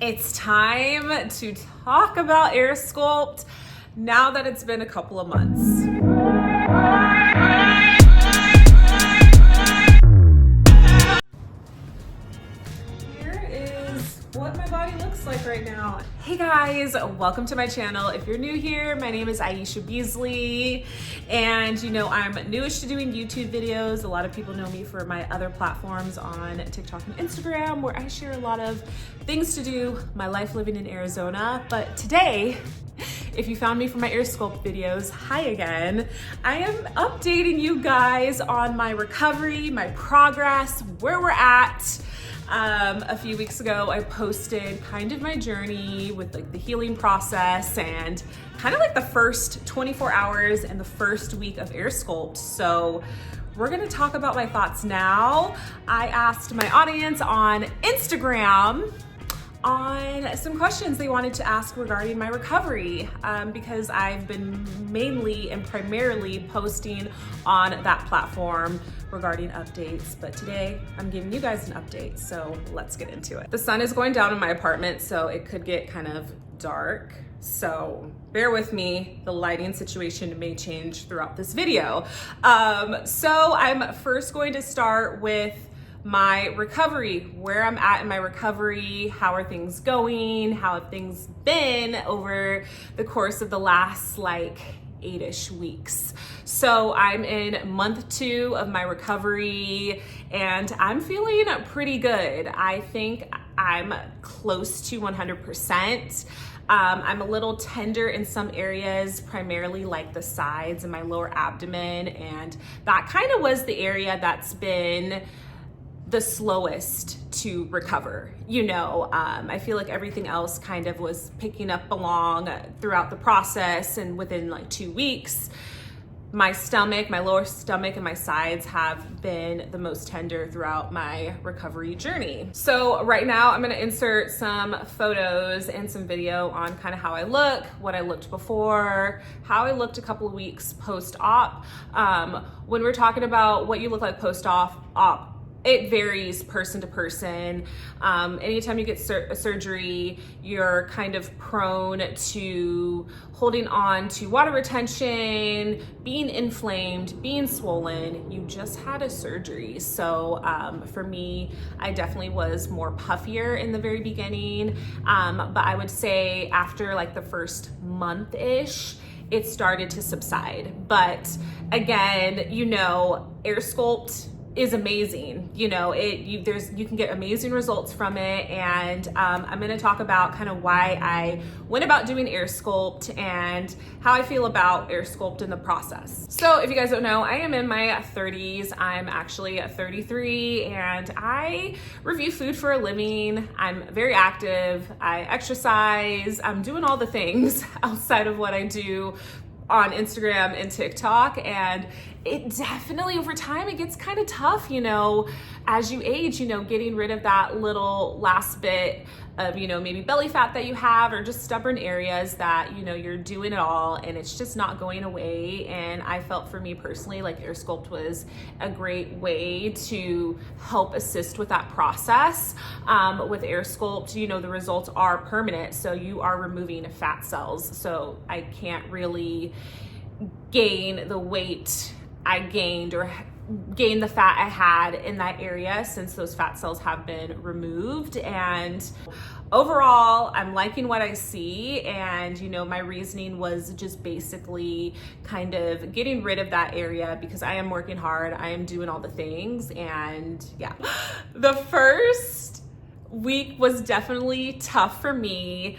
It's time to talk about AirSculpt now that it's been a couple of months. Here is what my body looks like right now. Hey guys, welcome to my channel. If you're new here, my name is Aiesha Beasley, and I'm newish to doing YouTube videos. A lot of people know me for my other platforms on TikTok and Instagram, where I share a lot of things to do, my life living in Arizona. But today, if you found me from my AirSculpt videos, hi again. I am updating you guys on my recovery, my progress, where we're at. A few weeks ago, I posted kind of my journey with like the healing process and kind of like the first 24 hours and the first week of AirSculpt. So we're gonna talk about my thoughts now. I asked my audience on Instagram on some questions they wanted to ask regarding my recovery because I've been mainly and primarily posting on that platform regarding updates, but today I'm giving you guys an update, so let's get into it. The sun is going down in my apartment, so it could get kind of dark, so bear with me. The lighting situation may change throughout this video. So I'm first going to start with my recovery, where I'm at in my recovery, how are things going, how have things been over the course of the last like 8-ish weeks. So I'm in month 2 of my recovery and I'm feeling pretty good. I think I'm close to 100%. I'm a little tender in some areas, primarily like the sides and my lower abdomen, and that kind of was the area that's been the slowest to recover. I feel like everything else kind of was picking up along throughout the process, and within like 2 weeks, my stomach, my lower stomach and my sides have been the most tender throughout my recovery journey. So right now I'm gonna insert some photos and some video on kind of how I look, what I looked before, how I looked a couple of weeks post-op. When we're talking about what you look like post-op, it varies person to person. Anytime you get a surgery, you're kind of prone to holding on to water retention, being inflamed, being swollen. You just had a surgery. So for me, I definitely was more puffier in the very beginning. But I would say after like the first month-ish, it started to subside. But again, AirSculpt is amazing. You can get amazing results from it, and I'm going to talk about kind of why I went about doing AirSculpt and how I feel about AirSculpt in the process. So if you guys don't know, I am in my 30s. I'm actually 33 and I review food for a living. I'm very active. I exercise. I'm doing all the things outside of what I do on Instagram and TikTok, and it definitely over time it gets kind of tough, as you age, getting rid of that little last bit of, maybe belly fat that you have, or just stubborn areas that, you're doing it all and it's just not going away. And I felt for me personally, like AirSculpt was a great way to help assist with that process. With AirSculpt, the results are permanent. So you are removing fat cells. So I can't really gain the weight I gained or gain the fat I had in that area, since those fat cells have been removed. And overall, I'm liking what I see. And, my reasoning was just basically kind of getting rid of that area because I am working hard. I am doing all the things. And yeah, the first week was definitely tough for me.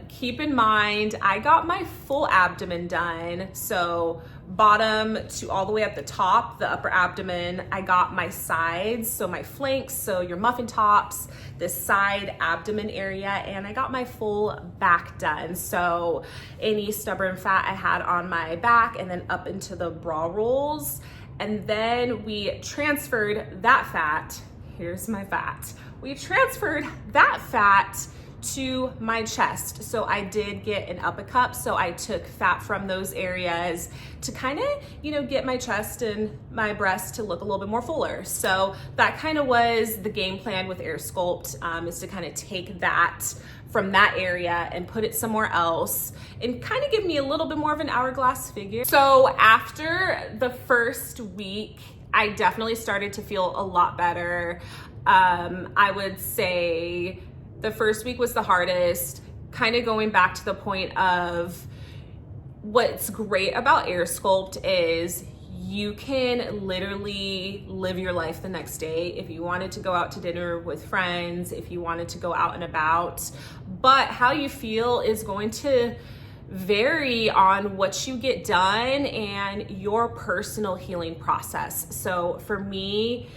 Keep in mind, I got my full abdomen done. So bottom to all the way at the top, the upper abdomen. I got my sides, so my flanks, so your muffin tops, this side abdomen area, and I got my full back done. So any stubborn fat I had on my back and then up into the bra rolls. And then we transferred that fat. Here's my fat. We transferred that fat to my chest. So I did get an uppercut. So I took fat from those areas to kind of, you know, get my chest and my breast to look a little bit more fuller. So that kind of was the game plan with AirSculpt, is to kind of take that from that area and put it somewhere else and kind of give me a little bit more of an hourglass figure. So after the first week, I definitely started to feel a lot better. I would say the first week was the hardest, kind of going back to the point of what's great about AirSculpt is you can literally live your life the next day if you wanted to go out to dinner with friends, if you wanted to go out and about. But how you feel is going to vary on what you get done and your personal healing process. So for me,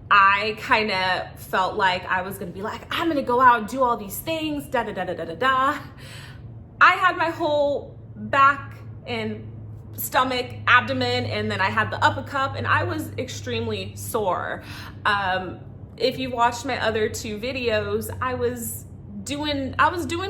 I kind of felt like I was gonna be like, I'm gonna go out and do all these things, da da da da da da da. I had my whole back and stomach, abdomen, and then I had the uppercut, and I was extremely sore. If you watched my other two videos, I was doing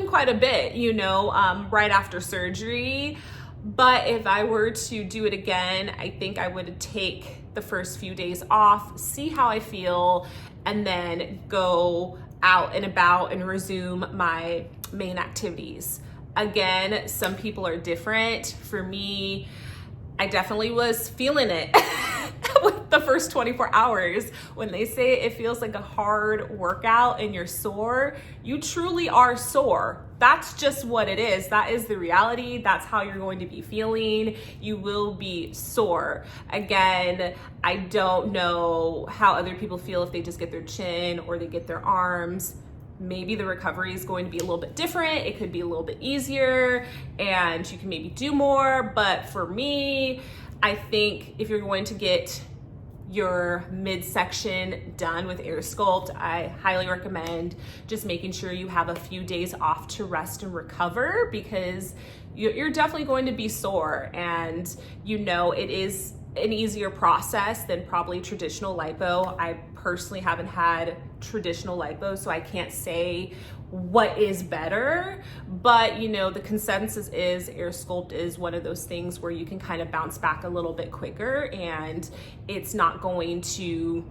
quite a bit, you know, right after surgery. But if I were to do it again, I think I would take the first few days off, see how I feel, and then go out and about and resume my main activities. Again, some people are different. For me, I definitely was feeling it with the first 24 hours. When they say it feels like a hard workout and you're sore, you truly are sore. That's just what it is. That is the reality. That's how you're going to be feeling. You will be sore. Again, I don't know how other people feel if they just get their chin or they get their arms. Maybe the recovery is going to be a little bit different. It could be a little bit easier and you can maybe do more. But for me, I think if you're going to get your midsection done with AirSculpt, I highly recommend just making sure you have a few days off to rest and recover, because you're definitely going to be sore, and you know it is an easier process than probably traditional lipo. I personally haven't had traditional lipo, so I can't say what is better, but you know, the consensus is AirSculpt is one of those things where you can kind of bounce back a little bit quicker, and it's not going to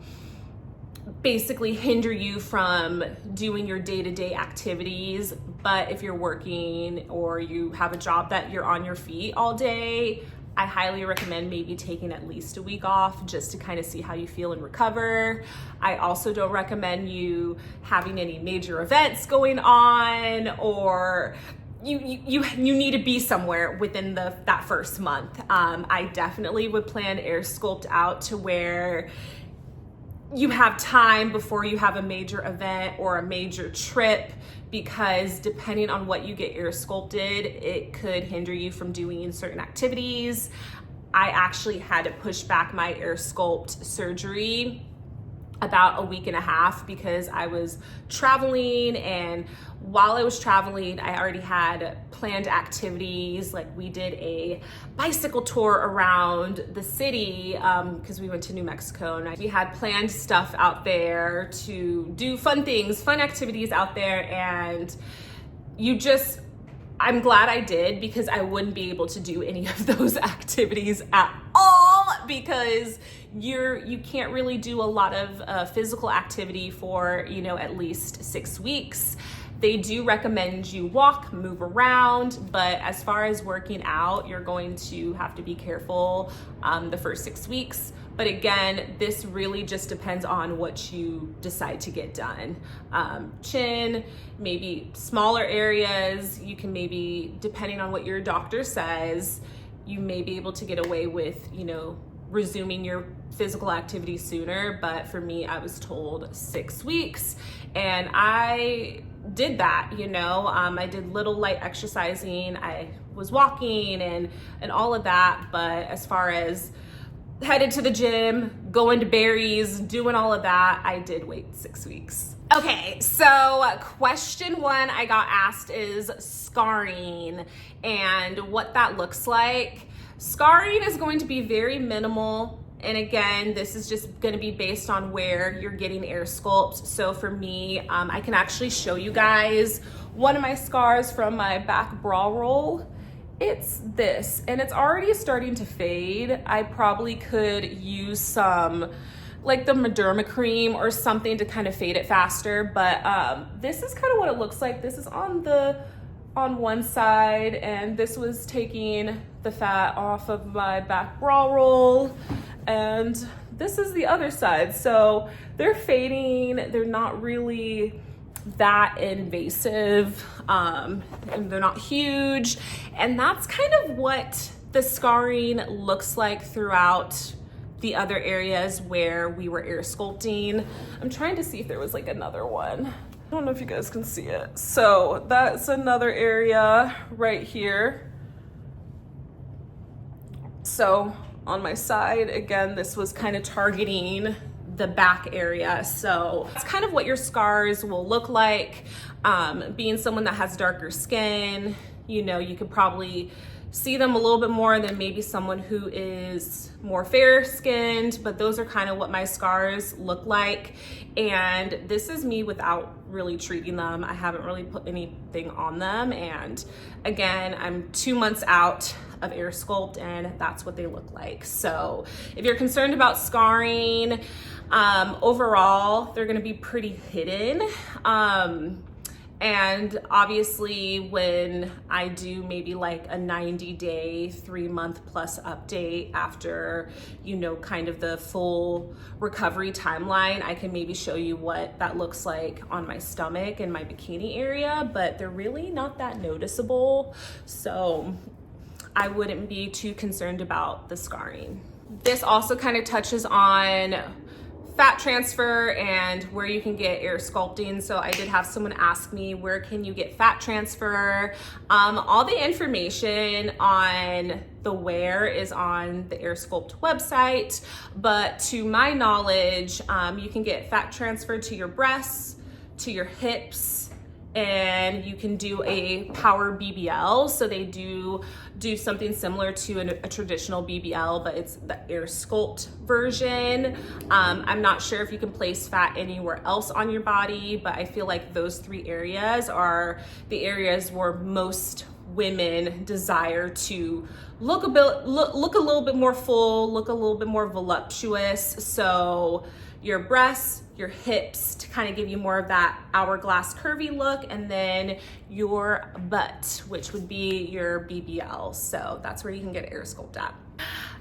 basically hinder you from doing your day-to-day activities. But if you're working or you have a job that you're on your feet all day, I highly recommend maybe taking at least a week off just to kind of see how you feel and recover. I also don't recommend you having any major events going on, or you need to be somewhere within that first month. I definitely would plan AirSculpt out to where you have time before you have a major event or a major trip, because depending on what you get AirSculpted, it could hinder you from doing certain activities. I actually had to push back my AirSculpt surgery about a week and a half because I was traveling, and while I was traveling, I already had planned activities. Like we did a bicycle tour around the city because we went to New Mexico, and we had planned stuff out there to do fun things, fun activities out there. And I'm glad I did, because I wouldn't be able to do any of those activities at all, because you can't really do a lot of physical activity for, you know, at least 6 weeks. They do recommend you walk, move around, but as far as working out, you're going to have to be careful the first 6 weeks. But again, this really just depends on what you decide to get done. Chin, maybe smaller areas, you can maybe, depending on what your doctor says, you may be able to get away with, you know, resuming your physical activity sooner. But for me, I was told 6 weeks, and I did that, you know. I did little light exercising, I was walking and all of that. But as far as headed to the gym, going to berries, doing all of that, I did wait 6 weeks. Okay, so question one I got asked is scarring and what that looks like. Scarring is going to be very minimal. And again, this is just gonna be based on where you're getting AirSculpt. So for me, I can actually show you guys one of my scars from my back bra roll, it's this, and it's already starting to fade. I probably could use some like the Mederma cream or something to kind of fade it faster, but this is kind of what it looks like. This is on one side, and this was taking the fat off of my back bra roll, and this is the other side. So they're fading, they're not really that invasive, and they're not huge, and that's kind of what the scarring looks like throughout the other areas where we were air sculpting. I'm trying to see if there was like another one. I don't know if you guys can see it. So that's another area right here. So on my side, again, this was kind of targeting the back area. So it's kind of what your scars will look like. Being someone that has darker skin, you know, you could probably see them a little bit more than maybe someone who is more fair skinned, but those are kind of what my scars look like. And this is me without really treating them. I haven't really put anything on them. And again, I'm 2 months out of AirSculpt, and that's what they look like. So if you're concerned about scarring, overall, they're gonna be pretty hidden. And obviously when I do maybe like a 90-day, 3-month plus update after, you know, kind of the full recovery timeline, I can maybe show you what that looks like on my stomach and my bikini area, but they're really not that noticeable. So I wouldn't be too concerned about the scarring. This also kind of touches on fat transfer and where you can get air sculpting. So I did have someone ask me, where can you get fat transfer? All the information on the where is on the AirSculpt website, but to my knowledge, you can get fat transfer to your breasts, to your hips, and you can do a power BBL. So they do something similar to a traditional BBL, but it's the AirSculpt version. I'm not sure if you can place fat anywhere else on your body, but I feel like those 3 areas are the areas where most women desire to look a little bit more full, look a little bit more voluptuous. So your breasts, your hips to kind of give you more of that hourglass curvy look, and then your butt, which would be your BBL. So that's where you can get AirSculpt at.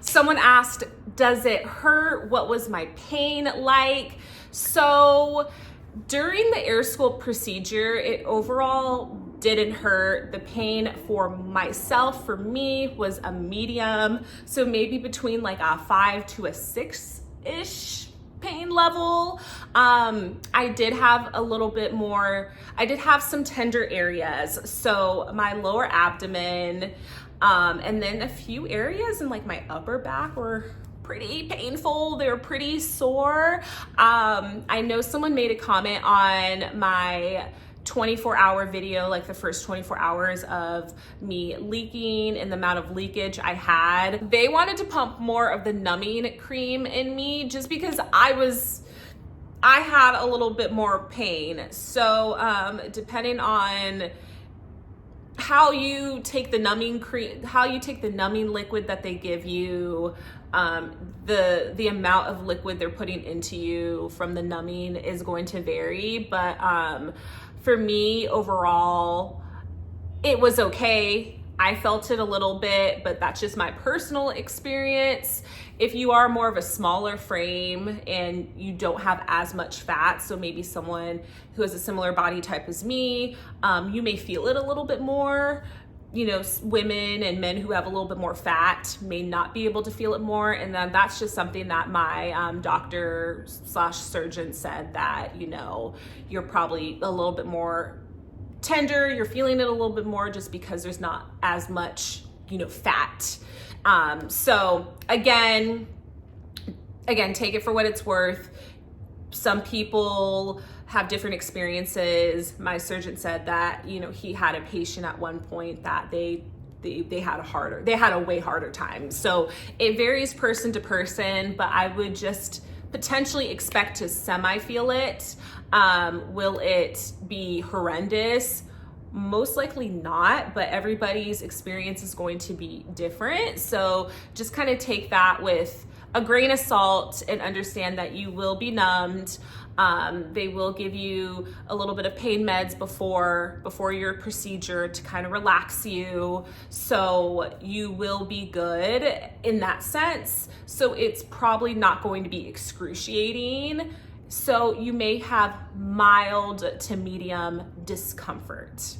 Someone asked, does it hurt? What was my pain like? So during the AirSculpt procedure, it overall didn't hurt. The pain for myself, for me, was a medium. So maybe between like a 5 to a 6-ish pain level. I did have a little bit more, I did have some tender areas. So my lower abdomen, and then a few areas in like my upper back were pretty painful. They were pretty sore. I know someone made a comment on my 24-hour video, like the first 24 hours of me leaking and the amount of leakage I had. They wanted to pump more of the numbing cream in me just because I had a little bit more pain. So depending on how you take the numbing cream, how you take the numbing liquid that they give you, the amount of liquid they're putting into you from the numbing is going to vary. But for me, overall, it was okay. I felt it a little bit, but that's just my personal experience. If you are more of a smaller frame and you don't have as much fat, so maybe someone who has a similar body type as me, you may feel it a little bit more. You know, women and men who have a little bit more fat may not be able to feel it more. And then that's just something that my doctor / surgeon said, that, you know, you're probably a little bit more tender, you're feeling it a little bit more just because there's not as much, you know, fat. So again, take it for what it's worth. Some people have different experiences. My surgeon said that, you know, he had a patient at one point that they had a way harder time. So it varies person to person, but I would just potentially expect to semi feel it. Will it be horrendous? Most likely not, but everybody's experience is going to be different. So just kind of take that with a grain of salt and understand that you will be numbed. They will give you a little bit of pain meds before your procedure to kind of relax you. So you will be good in that sense. So it's probably not going to be excruciating. So you may have mild to medium discomfort.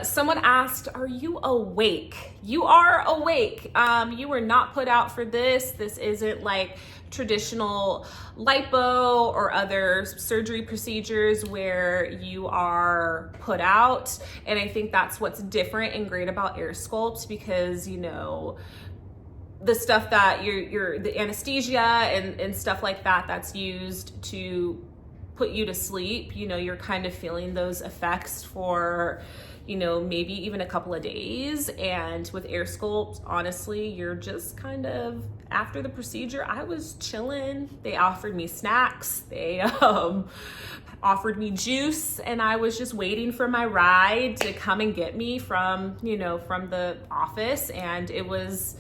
Someone asked, are you awake? You are awake. You were not put out for this. This isn't like traditional lipo or other surgery procedures where you are put out. And I think that's what's different and great about AirSculpt, because, you know, the stuff that the anesthesia and stuff like that that's used to put you to sleep, you know, you're kind of feeling those effects for, you know, maybe even a couple of days. And with AirSculpt, honestly, you're just kind of, after the procedure, I was chilling. They offered me snacks. They offered me juice, and I was just waiting for my ride to come and get me from, you know, from the office. And it was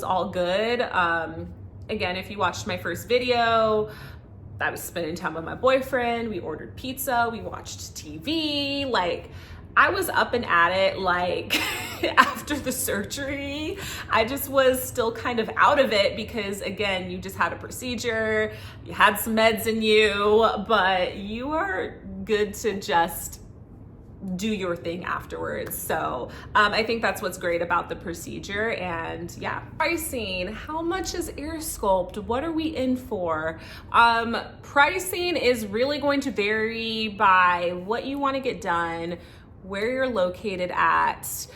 all good. Again, if you watched my first video, I was spending time with my boyfriend. We ordered pizza, we watched TV. Like, I was up and at it. Like, after the surgery, I just was still kind of out of it because, again, you just had a procedure, you had some meds in you, but you are good to just do your thing afterwards. So I think that's what's great about the procedure. And yeah, pricing, how much is AirSculpt? What are we in for? Pricing is really going to vary by what you want to get done, where you're located at.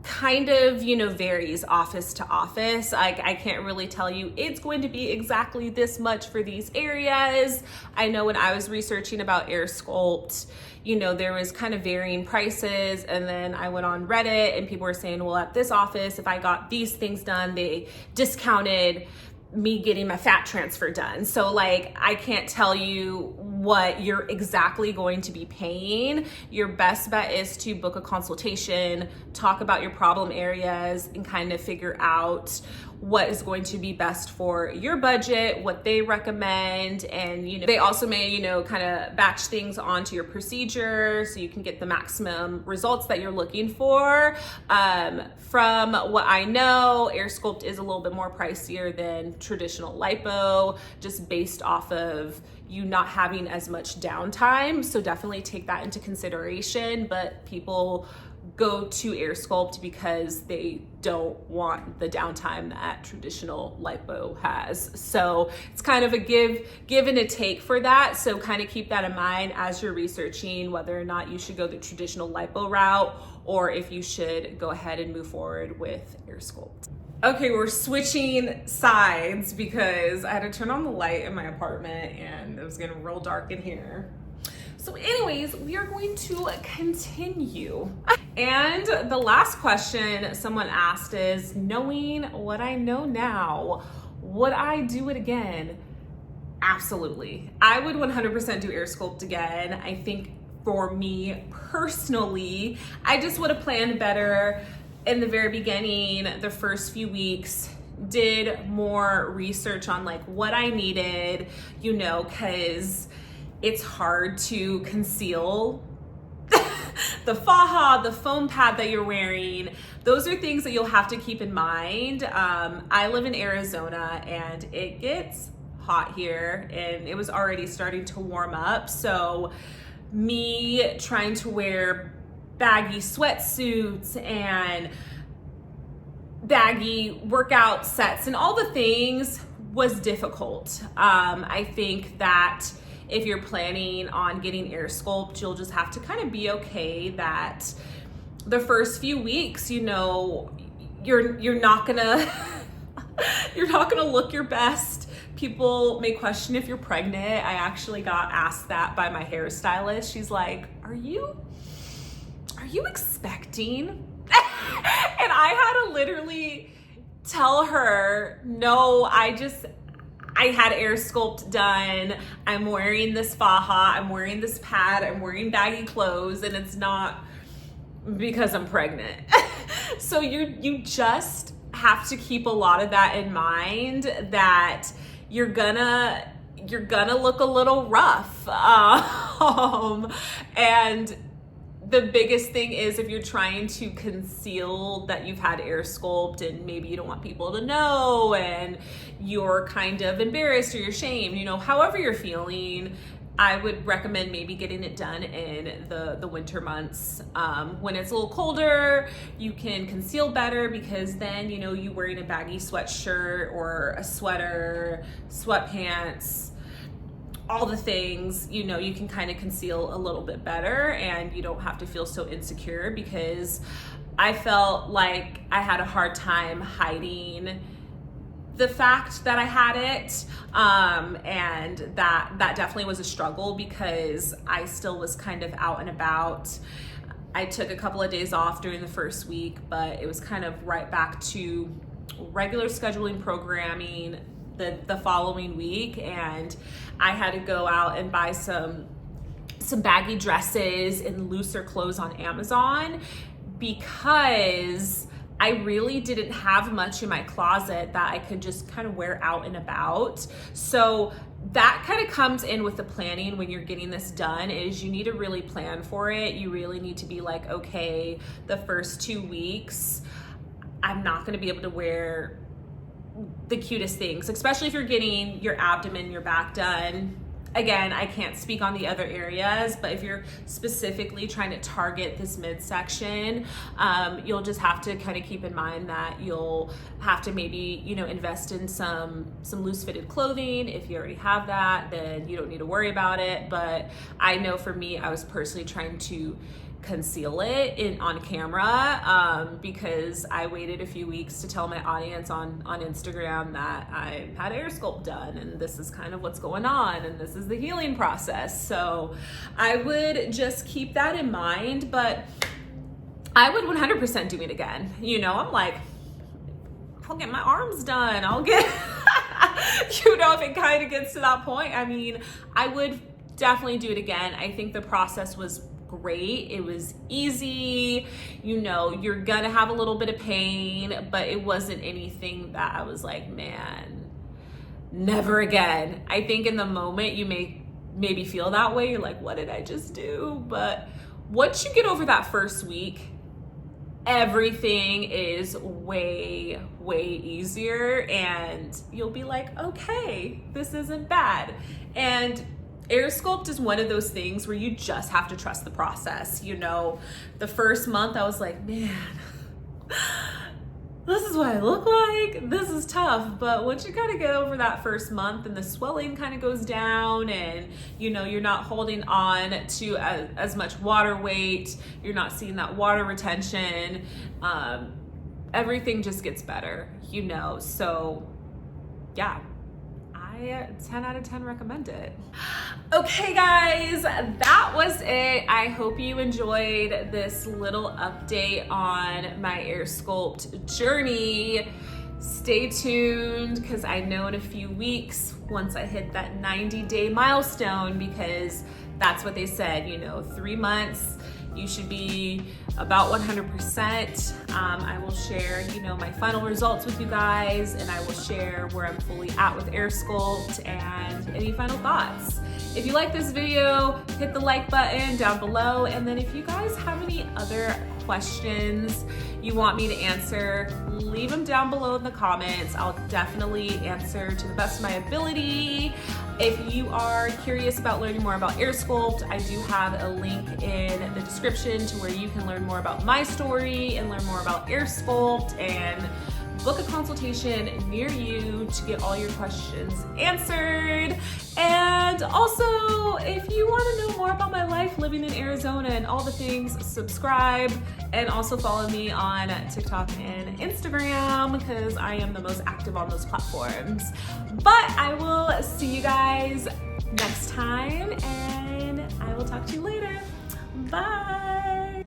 Kind of, you know, varies office to office. I can't really tell you it's going to be exactly this much for these areas. I know when I was researching about AirSculpt, you know, there was kind of varying prices, and then I went on Reddit and people were saying, well, at this office, if I got these things done, they discounted me getting my fat transfer done. So like, I can't tell you what you're exactly going to be paying. Your best bet is to book a consultation, talk about your problem areas, and kind of figure out what is going to be best for your budget, what they recommend. And, you know, they also may, you know, kind of batch things onto your procedure so you can get the maximum results that you're looking for. From what I know, AirSculpt is a little bit more pricier than traditional lipo, just based off of you not having as much downtime. So definitely take that into consideration. But people go to AirSculpt because they don't want the downtime that traditional lipo has. So it's kind of a give and a take for that. So kind of keep that in mind as you're researching whether or not you should go the traditional lipo route or if you should go ahead and move forward with AirSculpt. Okay, we're switching sides because I had to turn on the light in my apartment and it was getting real dark in here. So anyways, we are going to continue. And the last question someone asked is, knowing what I know now, would I do it again? Absolutely. I would 100% do AirSculpt again. I think for me personally, I just would have planned better in the very beginning, the first few weeks, did more research on like what I needed, you know, because it's hard to conceal the faja, the foam pad that you're wearing. Those are things that you'll have to keep in mind. I live in Arizona and it gets hot here and it was already starting to warm up. So me trying to wear baggy sweatsuits and baggy workout sets and all the things was difficult. I think that if you're planning on getting AirSculpt, you'll just have to kind of be okay that the first few weeks, you know, you're not gonna you're not gonna look your best. People may question if you're pregnant. I actually got asked that by my hairstylist. She's like, are you expecting? And I had to literally tell her, no, I I had AirSculpt done. I'm wearing this faja. I'm wearing this pad. I'm wearing baggy clothes, and it's not because I'm pregnant. So you just have to keep a lot of that in mind, that you're gonna look a little rough. And the biggest thing is, if you're trying to conceal that you've had AirSculpt and maybe you don't want people to know and you're kind of embarrassed or you're ashamed, you know, however you're feeling, I would recommend maybe getting it done in the winter months. When it's a little colder, you can conceal better, because then, you know, you wearing a baggy sweatshirt or a sweater, sweatpants, all the things, you know, you can kind of conceal a little bit better, and you don't have to feel so insecure, because I felt like I had a hard time hiding the fact that I had it, and that definitely was a struggle, because I still was kind of out and about. I took a couple of days off during the first week, but it was kind of right back to regular scheduling programming the following week, and I had to go out and buy some baggy dresses and looser clothes on Amazon, because I really didn't have much in my closet that I could just kind of wear out and about. So that kind of comes in with the planning when you're getting this done, is you need to really plan for it. You really need to be like, okay, the first 2 weeks, I'm not gonna be able to wear the cutest things, especially if you're getting your abdomen, your back done. Again, I can't speak on the other areas, but if you're specifically trying to target this midsection, you'll just have to kind of keep in mind that you'll have to maybe, you know, invest in some loose fitted clothing. If you already have that, then you don't need to worry about it. But I know for me, I was personally trying to conceal it on camera, because I waited a few weeks to tell my audience on Instagram that I had AirSculpt done, and this is kind of what's going on, and this is the healing process. So I would just keep that in mind, but I would 100% do it again. You know, I'm like, I'll get my arms done, I'll get you know, if it kind of gets to that point, I mean, I would definitely do it again. I think the process was great. It was easy. You know, you're gonna have a little bit of pain, but it wasn't anything that I was like, man, never again. I think in the moment you may maybe feel that way. You're like, what did I just do? But once you get over that first week, everything is way easier, and you'll be like, okay, this isn't bad. And AirSculpt is one of those things where you just have to trust the process. You know, the first month I was like, man, this is what I look like. This is tough. But once you kind of get over that first month and the swelling kind of goes down, and you know, you're not holding on to as much water weight, you're not seeing that water retention, everything just gets better, you know. So yeah, 10 out of 10 recommend it. Okay guys, that was it. I hope you enjoyed this little update on my AirSculpt journey. Stay tuned, because I know in a few weeks, once I hit that 90-day milestone, because that's what they said, you know, 3 months, you should be about 100%. I will share, you know, my final results with you guys, and I will share where I'm fully at with AirSculpt and any final thoughts. If you like this video, hit the like button down below, and then if you guys have any other questions you want me to answer, leave them down below in the comments. I'll definitely answer to the best of my ability. If you are curious about learning more about AirSculpt, I do have a link in the description to where you can learn more about my story and learn more about AirSculpt and book a consultation near you to get all your questions answered. And also, if you want to know more about my life living in Arizona and all the things, subscribe, and also follow me on TikTok and Instagram, because I am the most active on those platforms. But I will see you guys next time, and I will talk to you later. Bye.